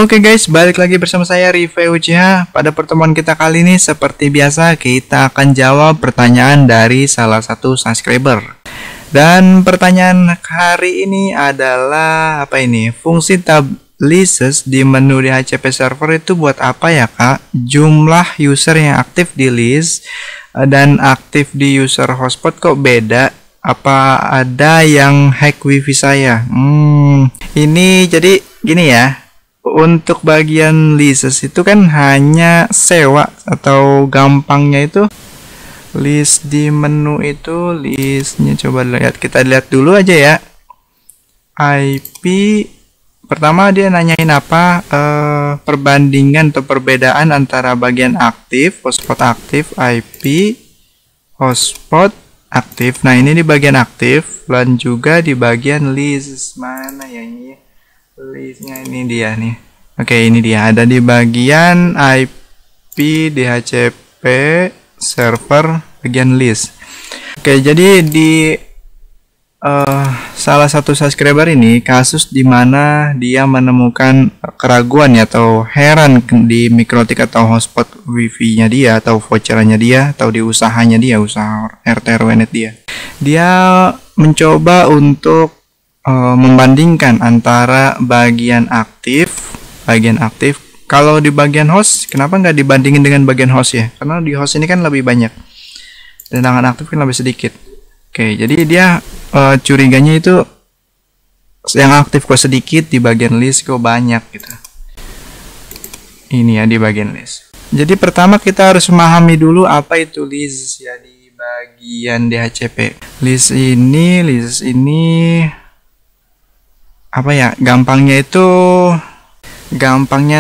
Oke guys, balik lagi bersama saya Rive Uchiha. Pada pertemuan kita kali ini seperti biasa kita akan jawab pertanyaan dari salah satu subscriber. Dan pertanyaan hari ini adalah apa ini? Fungsi tab lists di menu DHCP server itu buat apa ya kak? Jumlah user yang aktif di list dan aktif di user hotspot kok beda? Apa ada yang hack wifi saya? Ini jadi gini ya. Untuk bagian lists itu kan hanya sewa atau gampangnya itu list di menu itu listnya, coba kita lihat dulu aja ya. IP pertama dia nanyain apa, perbandingan atau perbedaan antara bagian aktif, hotspot aktif, IP, hotspot aktif. Nah ini di bagian aktif dan juga di bagian list. Mana ya ini? Listnya ini dia nih. Oke, ini dia ada di bagian IP DHCP server bagian list. Oke, jadi di salah satu subscriber ini kasus dimana dia menemukan keraguan ya, atau heran di mikrotik atau hotspot wifi-nya dia atau vouchernya dia atau di usahanya dia, usaha RT RW-net dia mencoba untuk membandingkan antara bagian aktif. Kalau di bagian host, kenapa nggak dibandingin dengan bagian host ya? Karena di host ini kan lebih banyak, sedangkan aktif kan lebih sedikit. Oke, jadi dia curiganya itu yang aktif kok sedikit, di bagian list kok banyak gitu. Ini ya di bagian list. Jadi pertama kita harus memahami dulu apa itu list ya di bagian DHCP. List ini apa ya, gampangnya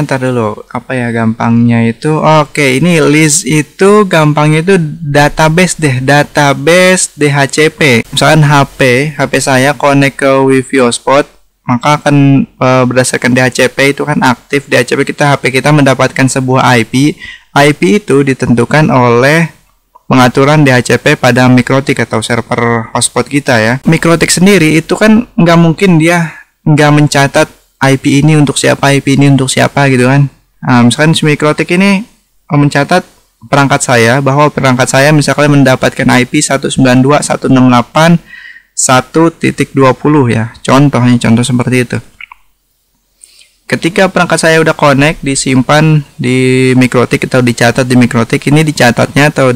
ntar dulu, apa ya gampangnya itu, oke, ini list itu gampangnya itu database database DHCP. Misalkan HP saya connect ke wifi hotspot, maka akan berdasarkan DHCP itu kan aktif DHCP HP kita mendapatkan sebuah IP itu ditentukan oleh pengaturan DHCP pada mikrotik atau server hotspot kita ya. Mikrotik sendiri itu kan nggak mungkin dia nggak mencatat IP ini untuk siapa gitu kan. Nah, misalkan si mikrotik ini mencatat perangkat saya, bahwa perangkat saya misalkan mendapatkan IP 192.168.1.20 ya. Contoh seperti itu. Ketika perangkat saya udah connect, disimpan di mikrotik atau dicatat di mikrotik, ini dicatatnya atau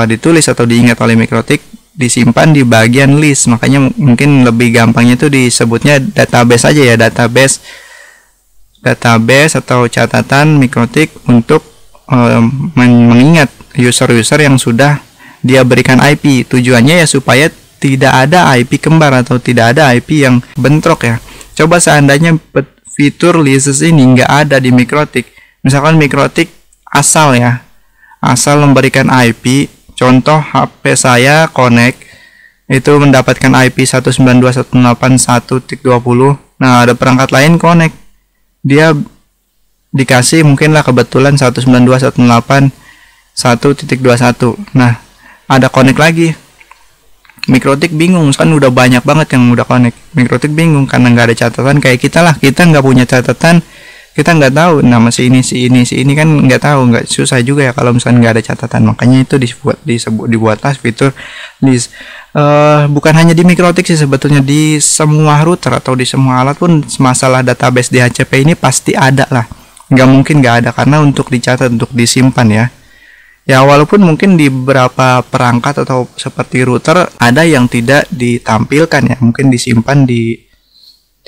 ditulis atau diingat oleh mikrotik, disimpan di bagian list. Makanya mungkin lebih gampangnya itu disebutnya database aja ya, database atau catatan mikrotik untuk mengingat user-user yang sudah dia berikan IP. Tujuannya ya supaya tidak ada IP kembar atau tidak ada IP yang bentrok ya. Coba seandainya fitur list ini nggak ada di mikrotik, misalkan mikrotik asal memberikan IP. Contoh HP saya connect itu mendapatkan IP 192.168.1.20. Nah, ada perangkat lain connect, dia dikasih mungkinlah kebetulan 192.168.1.21. Nah, ada connect lagi. Mikrotik bingung, kan udah banyak banget yang udah connect. Mikrotik bingung karena nggak ada catatan, kayak kita nggak punya catatan. Kita nggak tahu nama si ini kan nggak tahu, nggak susah juga ya kalau misalnya nggak ada catatan. Makanya itu dibuatlah fitur list. Bukan hanya di mikrotik sih sebetulnya, di semua router atau di semua alat pun masalah database DHCP ini pasti ada lah. Nggak mungkin nggak ada, karena untuk dicatat, untuk disimpan ya. Ya walaupun mungkin di beberapa perangkat atau seperti router ada yang tidak ditampilkan ya, mungkin disimpan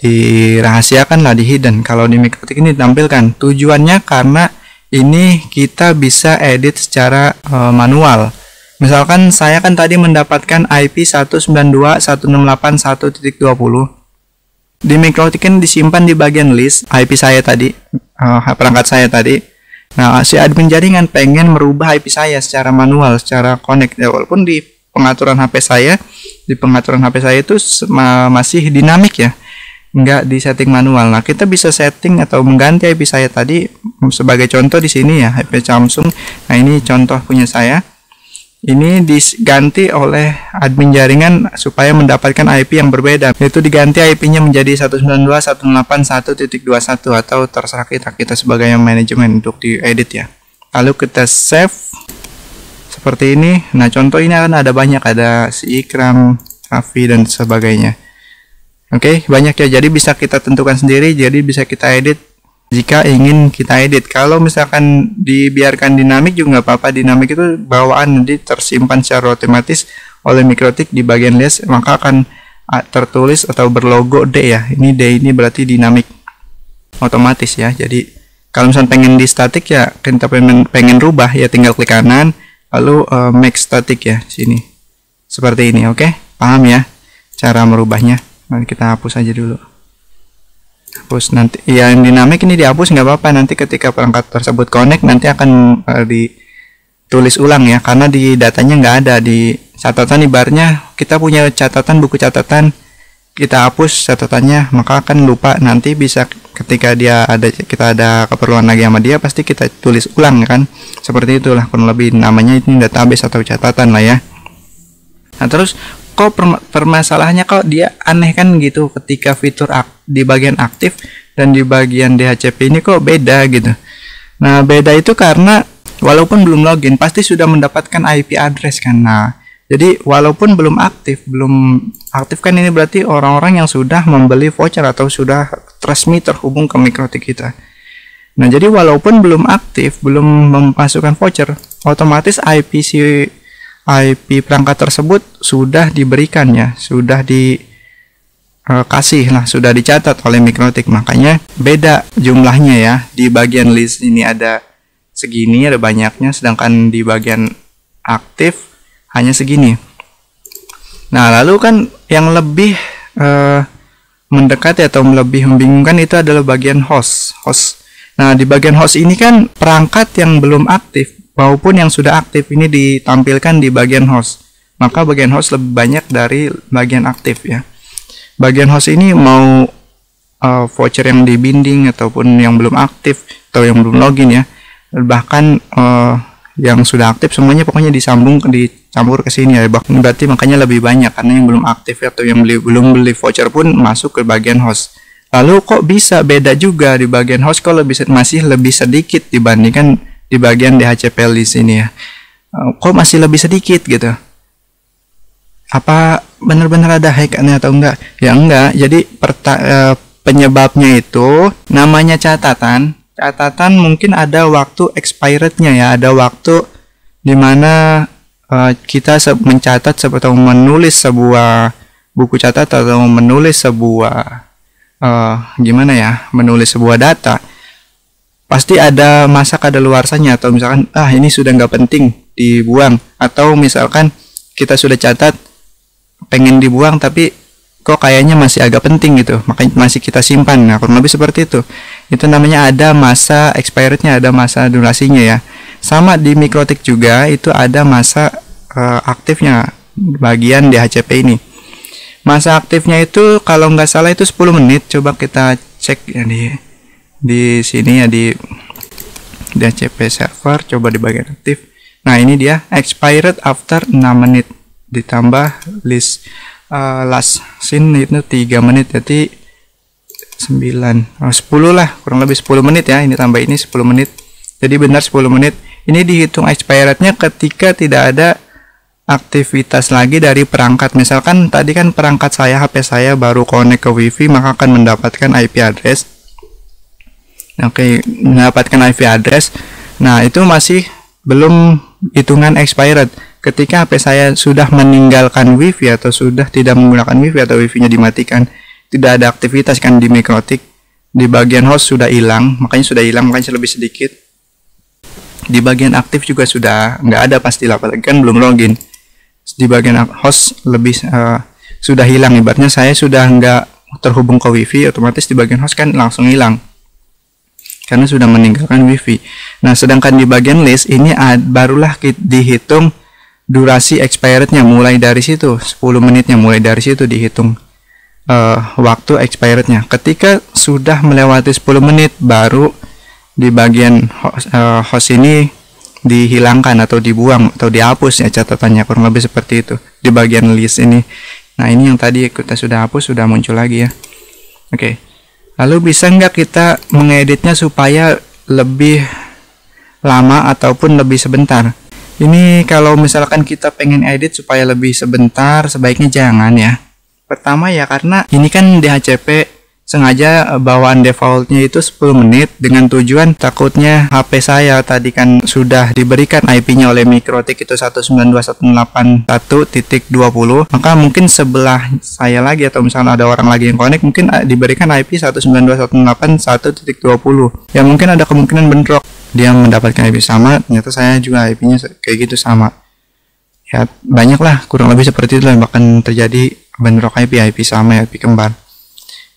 dirahasiakan lah, di hidden. Kalau di mikrotik ini ditampilkan. Tujuannya karena ini kita bisa edit secara manual. Misalkan saya kan tadi mendapatkan IP 192.168.1.20. Di mikrotik kan disimpan di bagian list IP saya tadi, perangkat saya tadi. Nah, si admin jaringan pengen merubah IP saya secara manual, secara connect ya, walaupun di pengaturan HP saya itu masih dinamik ya, nggak di setting manual. Nah, kita bisa setting atau mengganti IP saya tadi. Sebagai contoh di sini ya, HP Samsung. Nah, ini contoh punya saya. ini diganti oleh admin jaringan supaya mendapatkan IP yang berbeda, yaitu diganti IP-nya menjadi 192.168.1.21 atau terserah kita sebagai manajemen untuk diedit ya. Lalu kita save seperti ini. Nah, contoh ini akan ada banyak, ada si Ikram, Raffi dan sebagainya. Oke, banyak ya. Jadi bisa kita tentukan sendiri, jadi bisa kita edit jika ingin kita edit. Kalau misalkan dibiarkan dinamik juga nggak apa-apa. Dinamik itu bawaan, nanti tersimpan secara otomatis oleh Mikrotik di bagian list, maka akan tertulis atau berlogo D ya. Ini D ini berarti dinamik otomatis ya. Jadi kalau misalkan pengen di statik ya, kita pengen rubah ya, tinggal klik kanan lalu make static ya, sini seperti ini. Oke, paham ya cara merubahnya. Nanti kita hapus aja dulu. Hapus nanti yang dinamik ini dihapus nggak apa-apa, nanti ketika perangkat tersebut connect nanti akan ditulis ulang ya, karena di datanya nggak ada di catatan. Ibaratnya kita punya catatan, buku catatan, kita hapus catatannya maka akan lupa, nanti bisa ketika kita ada keperluan lagi sama dia pasti kita tulis ulang kan, seperti itulah kurang lebih namanya, ini database atau catatan lah ya. Nah, terus kok permasalahannya kok dia aneh kan gitu, ketika fitur di bagian aktif dan di bagian DHCP ini kok beda gitu. Nah, beda itu karena walaupun belum login pasti sudah mendapatkan IP address kan. Nah, jadi walaupun belum aktif kan, ini berarti orang-orang yang sudah membeli voucher atau sudah resmi terhubung ke Mikrotik kita. Nah, jadi walaupun belum aktif, belum memasukkan voucher, otomatis IP perangkat tersebut sudah diberikan ya, sudah dikasih lah, sudah dicatat oleh Mikrotik. Makanya beda jumlahnya ya. Di bagian list ini ada segini, ada banyaknya, sedangkan di bagian aktif hanya segini. Nah, lalu kan yang lebih mendekati atau lebih membingungkan itu adalah bagian host. Nah, di bagian host ini kan perangkat yang belum aktif maupun yang sudah aktif ini ditampilkan di bagian host. Maka bagian host lebih banyak dari bagian aktif ya. Bagian host ini mau voucher yang dibinding ataupun yang belum aktif atau yang belum login ya. Bahkan yang sudah aktif semuanya pokoknya dicampur ke sini ya. Berarti makanya lebih banyak, karena yang belum aktif atau yang belum beli voucher pun masuk ke bagian host. Lalu kok bisa beda juga di bagian host, kalau masih lebih sedikit dibandingkan di bagian DHCP di sini ya. Kok masih lebih sedikit gitu? Apa benar-benar ada hack-nya atau enggak? Ya enggak. Jadi penyebabnya itu namanya catatan. Catatan mungkin ada waktu expirednya ya, ada waktu dimana kita mencatat atau menulis sebuah buku catatan atau menulis sebuah menulis sebuah data, pasti ada masa kadaluarsanya, atau misalkan ini sudah nggak penting dibuang, atau misalkan kita sudah catat pengen dibuang tapi kok kayaknya masih agak penting gitu, makanya masih kita simpan. Nah, kurang lebih seperti itu. Itu namanya ada masa expirednya, ada masa durasinya ya. Sama di Mikrotik juga itu ada masa aktifnya bagian DHCP ini. Masa aktifnya itu kalau nggak salah itu 10 menit. Coba kita cek ya di sini ya, di DHCP server, coba di bagian aktif. Nah, ini dia expired after 6 menit ditambah list last seen itu 3 menit, jadi 10 lah, kurang lebih 10 menit ya. Ini tambah ini 10 menit, jadi benar 10 menit. Ini dihitung expirednya ketika tidak ada aktivitas lagi dari perangkat. Misalkan tadi kan perangkat saya, HP saya baru connect ke WiFi, maka akan mendapatkan IP address. Oke, mendapatkan IP address. Nah, itu masih belum hitungan expired. Ketika HP saya sudah meninggalkan WiFi atau sudah tidak menggunakan WiFi atau WiFi-nya dimatikan, tidak ada aktivitas kan di Mikrotik, di bagian host sudah hilang, makanya lebih sedikit. Di bagian aktif juga sudah nggak ada pastilah, apalagi kan belum login. Di bagian host lebih sudah hilang, ibaratnya saya sudah nggak terhubung ke WiFi, otomatis di bagian host kan langsung hilang karena sudah meninggalkan WiFi. Nah, sedangkan di bagian list ini barulah dihitung durasi expirednya, mulai dari situ 10 menitnya, mulai dari situ dihitung waktu expirednya. Ketika sudah melewati 10 menit baru di bagian host ini dihilangkan atau dibuang atau dihapus ya catatannya, kurang lebih seperti itu di bagian list ini. Nah, ini yang tadi kita sudah hapus sudah muncul lagi ya. Oke. Lalu bisa nggak kita mengeditnya supaya lebih lama ataupun lebih sebentar? Ini kalau misalkan kita pengen edit supaya lebih sebentar, sebaiknya jangan ya. Pertama ya karena ini kan DHCP sengaja bawaan defaultnya itu 10 menit dengan tujuan takutnya HP saya tadi kan sudah diberikan IP-nya oleh Mikrotik itu 192.168.20, maka mungkin sebelah saya lagi atau misalnya ada orang lagi yang connect mungkin diberikan IP 192.168.1.20 ya, mungkin ada kemungkinan bentrok, dia mendapatkan IP sama, ternyata saya juga IP-nya kayak gitu sama ya, banyak lah kurang lebih seperti itu, bahkan terjadi bentrok IP sama ya, IP kembar,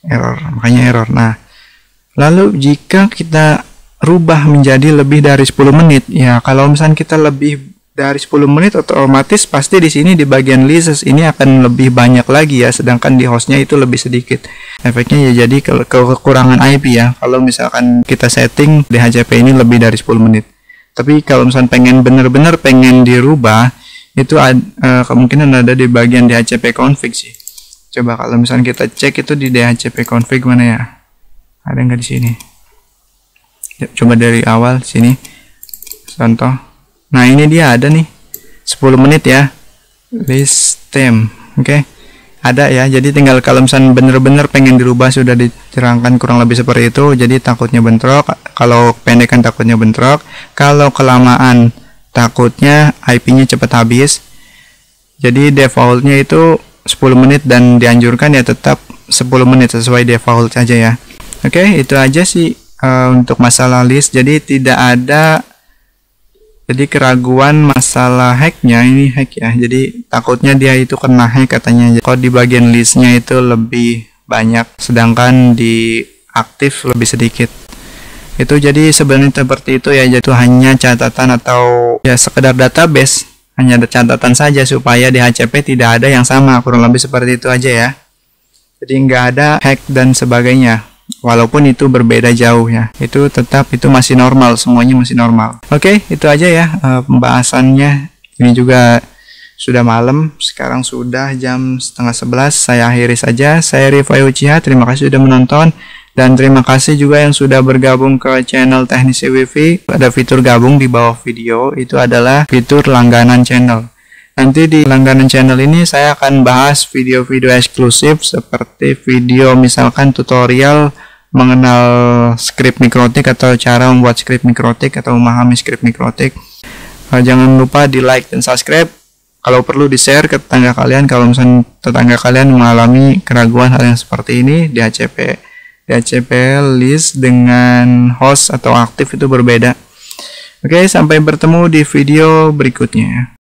error, makanya error. Nah, lalu jika kita rubah menjadi lebih dari 10 menit ya, kalau misalnya kita lebih dari 10 menit otomatis pasti di sini di bagian lists ini akan lebih banyak lagi ya, sedangkan di hostnya itu lebih sedikit. Efeknya ya jadi kekurangan IP ya kalau misalkan kita setting DHCP ini lebih dari 10 menit. Tapi kalau misalnya benar-benar pengen dirubah itu kemungkinan ada di bagian DHCP config sih. Coba kalau misalnya kita cek itu di DHCP config mana ya? Ada nggak di sini? Ya, coba dari awal sini. Contoh. Nah, ini dia ada nih. 10 menit ya. List time. Oke. Ada ya. Jadi tinggal kalau misalnya bener-bener pengen dirubah sudah diterangkan kurang lebih seperti itu. Jadi takutnya bentrok. Kalau pendekan takutnya bentrok. Kalau kelamaan takutnya IP-nya cepat habis. Jadi defaultnya itu 10 menit dan dianjurkan ya tetap 10 menit sesuai default saja ya. Oke, itu aja sih untuk masalah list. Jadi tidak ada keraguan masalah hacknya, ini hack ya. Jadi takutnya dia itu kena hack katanya. Kalau di bagian listnya itu lebih banyak, sedangkan di aktif lebih sedikit. Itu jadi sebenarnya seperti itu ya. Itu hanya catatan atau ya sekedar database. Hanya ada catatan saja supaya DHCP tidak ada yang sama, kurang lebih seperti itu aja ya. Jadi nggak ada hack dan sebagainya, walaupun itu berbeda jauh ya, itu tetap itu masih normal, semuanya masih normal. Oke, itu aja ya pembahasannya. Ini juga sudah malam, sekarang sudah jam 10:30. Saya akhiri saja. Saya Rifai Uchiha, terima kasih sudah menonton. Dan terima kasih juga yang sudah bergabung ke channel Teknisi Wifi. Ada fitur gabung di bawah video, itu adalah fitur langganan channel. Nanti di langganan channel ini saya akan bahas video-video eksklusif seperti video misalkan tutorial mengenal script Mikrotik atau cara membuat script Mikrotik atau memahami script Mikrotik. Jangan lupa di like dan subscribe. Kalau perlu di share ke tetangga kalian kalau misalnya tetangga kalian mengalami keraguan hal yang seperti ini. DHCP list dengan host atau aktif itu berbeda. Oke, sampai bertemu di video berikutnya.